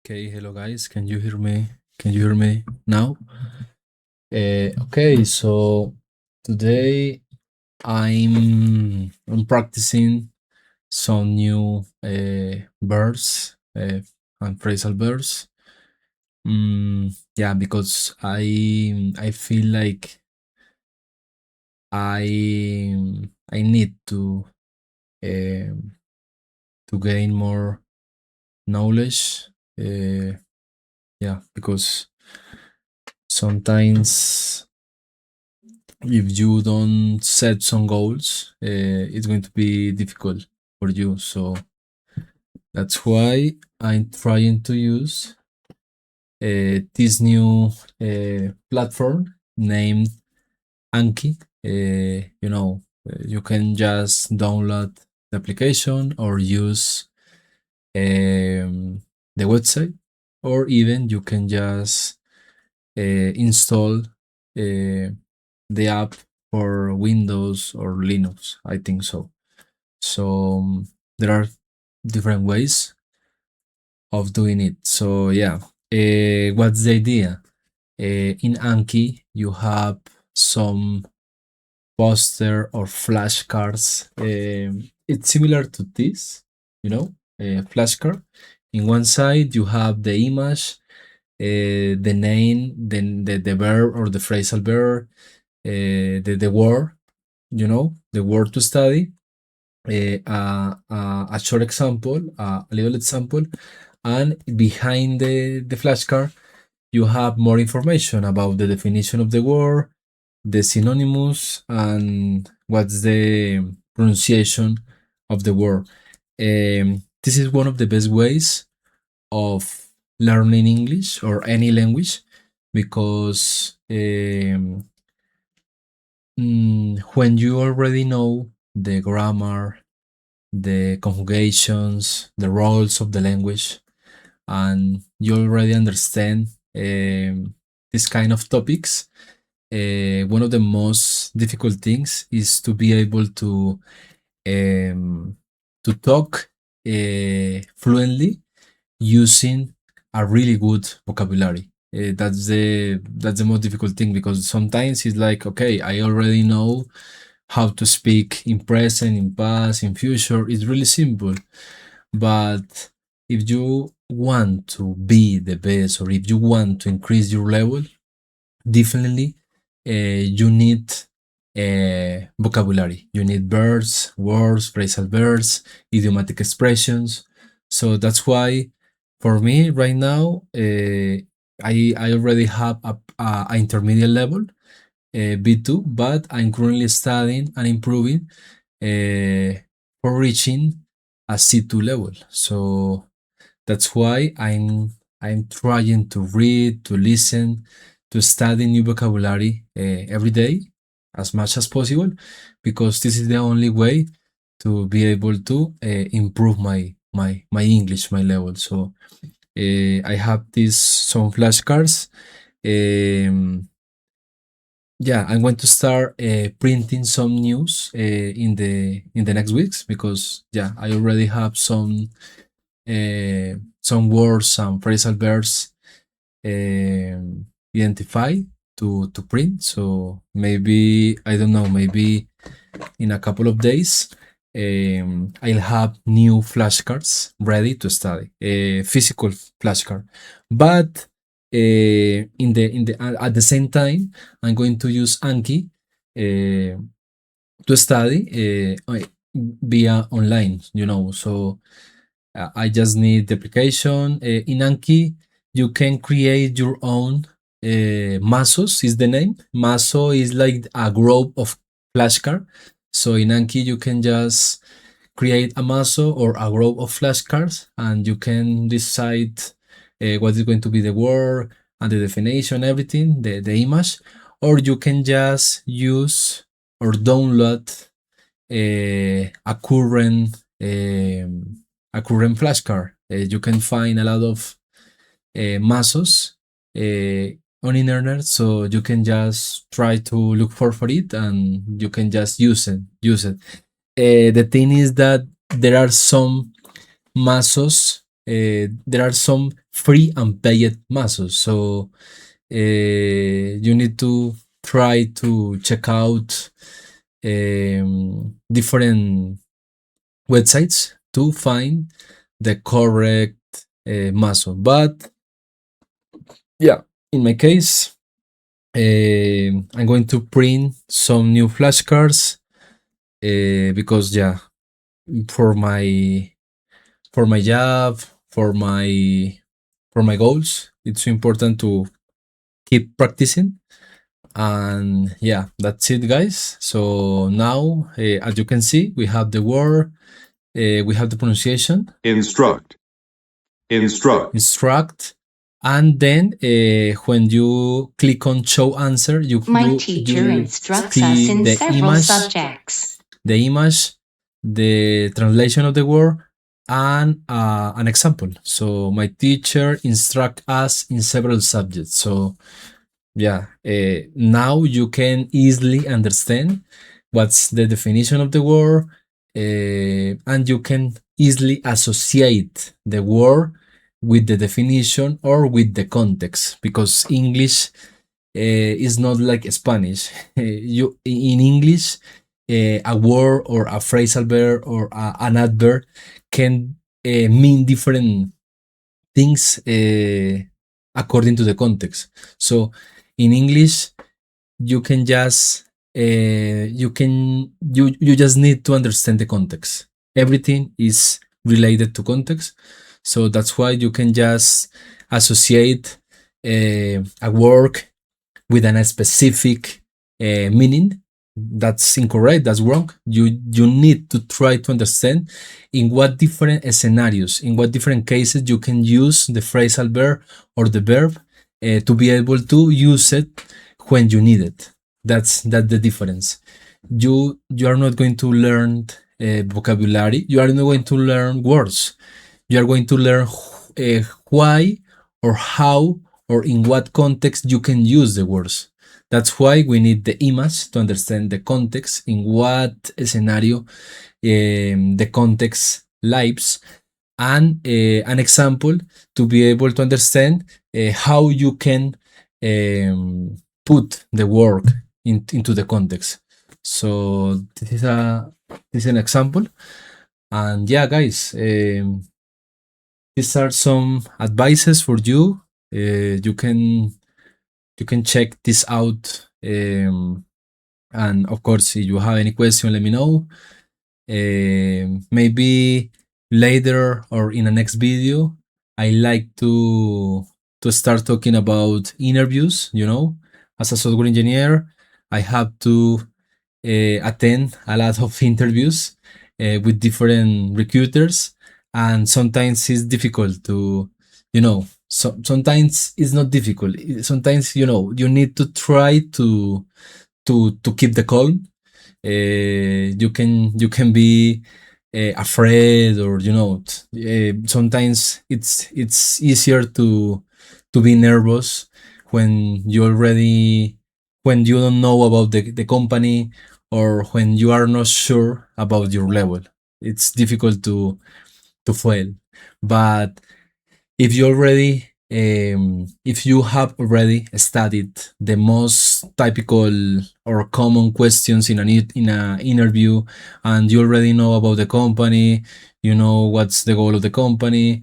Okay, hello guys. Can you hear me? Can you hear me now? Okay, so today I'm practicing some new verbs and phrasal verbs. Yeah, because I feel like I need um, to gain more knowledge. Uh, yeah, because sometimes if you don't set some goals, it's going to be difficult for you. So that's why I'm trying to use this new platform named Anki. You can just download the application or use the website, or even you can just install the app for Windows or Linux. I think so. So there are different ways of doing it. So yeah, what's the idea? In Anki, you have some poster or flashcards. It's similar to this, flashcard. In one side, you have the image, the name, then the verb or the phrasal verb, the word, the word to study, a short example, a little example, and behind the flashcard, you have more information about the definition of the word, the synonymous, and what's the pronunciation of the word. This is one of the best ways of learning English or any language because when you already know the grammar, the conjugations, the roles of the language, and you already understand this kind of topics, one of the most difficult things is to be able um, to talk fluently using a really good vocabulary. That's the most difficult thing because sometimes it's like, okay, I already know how to speak in present, in past, in future. It's really simple. But if you want to be the best or if you want to increase your level, definitely you need vocabulary. You need verbs, words, phrasal verbs, idiomatic expressions. So that's why for me right now, I already have a intermediate level, B2, but I'm currently studying and improving for reaching a C2 level. So that's why I'm trying to read, to listen, to study new vocabulary every day as much as possible, because this is the only way to be able to improve my English, my level. So I have these some flashcards. Um, yeah, I'm going to start printing some news in the next weeks because yeah, I already have some words, some phrasal verbs identified to print. So maybe I don't know, maybe in a couple of days I'll have new flashcards ready to study, physical flashcard. But at the same time, I'm going to use Anki to study via online. So I just need the application. In Anki, you can create your own mazos, is the name. Mazo is like a group of flashcard. So in Anki, you can just create a mazo or a group of flashcards and you can decide what is going to be the word and the definition, everything, the image. Or you can just use or download a current flashcard. You can find a lot of mazos on internet, so you can just try to look for it, and you can just use it. The thing is that there are some mazos there are some free and paid mazos. So you need to try to check out different websites to find the correct mazo. But yeah, in my case, I'm going to print some new flashcards because yeah, for my for my job, for my goals, it's important to keep practicing. And yeah, that's it, guys. So now, as you can see, we have the word, we have the pronunciation, Instruct. Instruct. instruct, and then when you click on show answer, My teacher you instructs us see in several subjects. the image, the translation of the word, and an example. So my teacher instruct us in several subjects. So yeah, now you can easily understand what's the definition of the word, and you can easily associate the word with the definition or with the context because English is not like Spanish. You in English, a word or a phrasal verb or an adverb can mean different things according to the context. So in English, you can just you just need to understand the context. Everything is related to context, so that's why you can just associate a work with a specific meaning. That's incorrect, that's wrong. You need to try to understand in what different scenarios, in what different cases you can use the phrasal verb or the verb to be able to use it when you need it. That's the difference. You are not going to learn vocabulary, you are not going to learn words, you are going to learn why or how or in what context you can use the words. That's why we need the image to understand the context, in what scenario the context lives, and an example to be able to understand how you can put the work into the context. So this is an example, and yeah, guys, these are some advices for you. You can check this out, and of course, if you have any question, let me know. Maybe later or in the next video, I like to start talking about interviews. You know, as a software engineer, I have to attend a lot of interviews with different recruiters, and sometimes it's difficult to, sometimes it's not difficult. Sometimes you need to try to keep the calm. You can be afraid, or sometimes it's easier to be nervous when you already when you don't know about the company, or when you are not sure about your level. It's difficult to fail. But if you already if you have already studied the most typical or common questions in a interview, and you already know about the company, you know what's the goal of the company,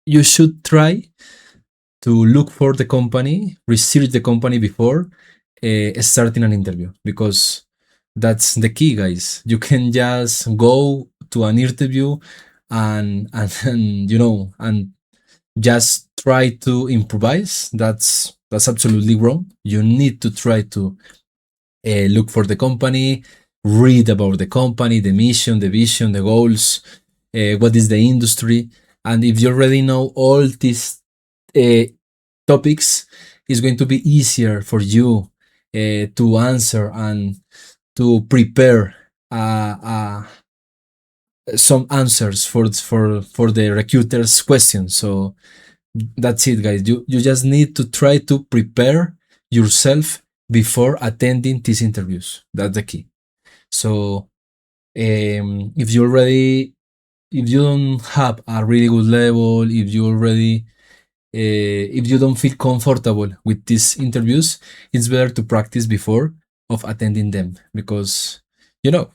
you should try to look for the company, research the company before starting an interview, because that's the key, guys. You can just go to an interview and just try to improvise. That's absolutely wrong. You need to try to look for the company, read about the company, the mission, the vision, the goals, what is the industry, and if you already know all these uh, topics, it's going to be easier for you to answer and to prepare some answers for the recruiter's questions. So that's it, guys. You just need to try to prepare yourself before attending these interviews. That's the key. So If you already, if you don't have a really good level, if you already, if you don't feel comfortable with these interviews, it's better to practice before of attending them, because you know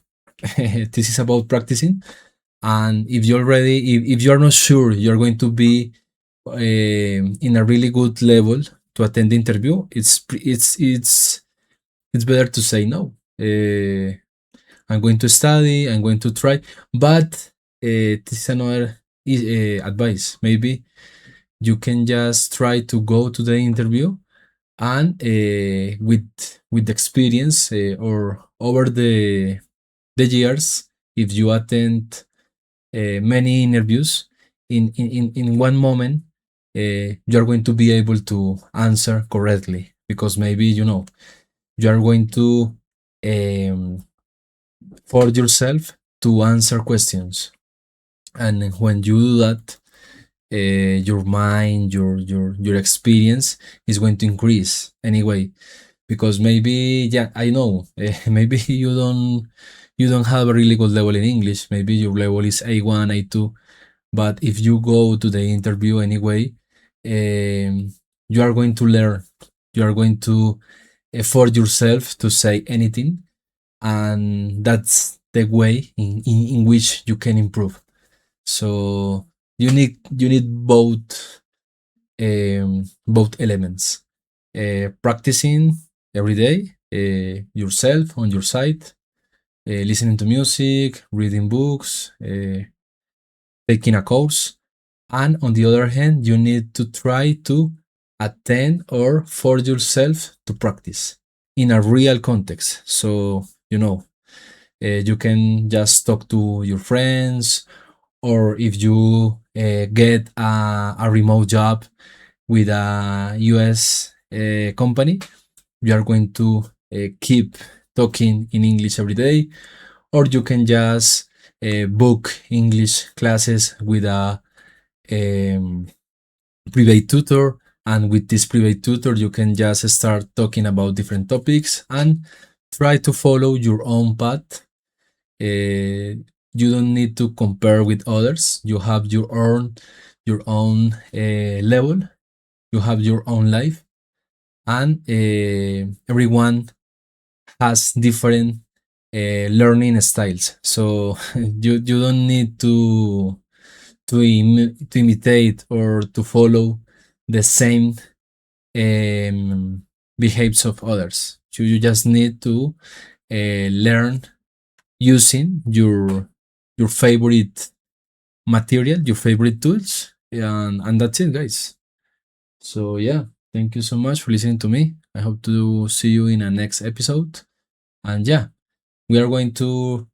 this is about practicing. And if you already, if you're not sure you're going to be in a really good level to attend the interview, it's better to say no. I'm going to study, I'm going to try. But this is another advice. Maybe you can just try to go to the interview, and with the experience, or over the years, if you attend many interviews, in one moment, you're going to be able to answer correctly, because maybe you are going to um, force yourself to answer questions. And when you do that, your mind, your experience is going to increase anyway. Because maybe, yeah, I know, maybe you don't have a really good level in English. Maybe your level is A1, A2. But if you go to the interview anyway, you are going to learn. You are going to effort yourself to say anything, and that's the way in which you can improve. So you need both elements. Practicing every day, yourself on your side, listening to music, reading books, taking a course. And on the other hand, you need to try to attend or force yourself to practice in a real context. So, you can just talk to your friends, or if you get a remote job with a US company, you are going to keep talking in English every day. Or you can just book English classes with a um, private tutor, and with this private tutor you can just start talking about different topics and try to follow your own path. You don't need to compare with others. You have your own level. You have your own life, and everyone has different learning styles. So you don't need to imitate or to follow the same behaves of others. You just need to learn using your favorite material, your favorite tools, and that's it, guys. So yeah, thank you so much for listening to me. I hope to see you in a next episode. And yeah, we are going to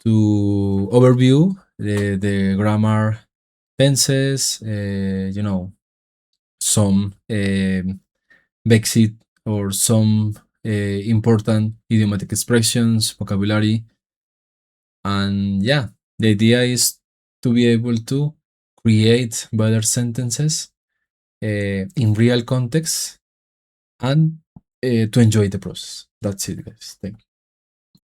overview the grammar tenses, some basic or some important idiomatic expressions, vocabulary. And yeah, the idea is to be able to create better sentences in real context, and to enjoy the process. That's it, guys. Thank you.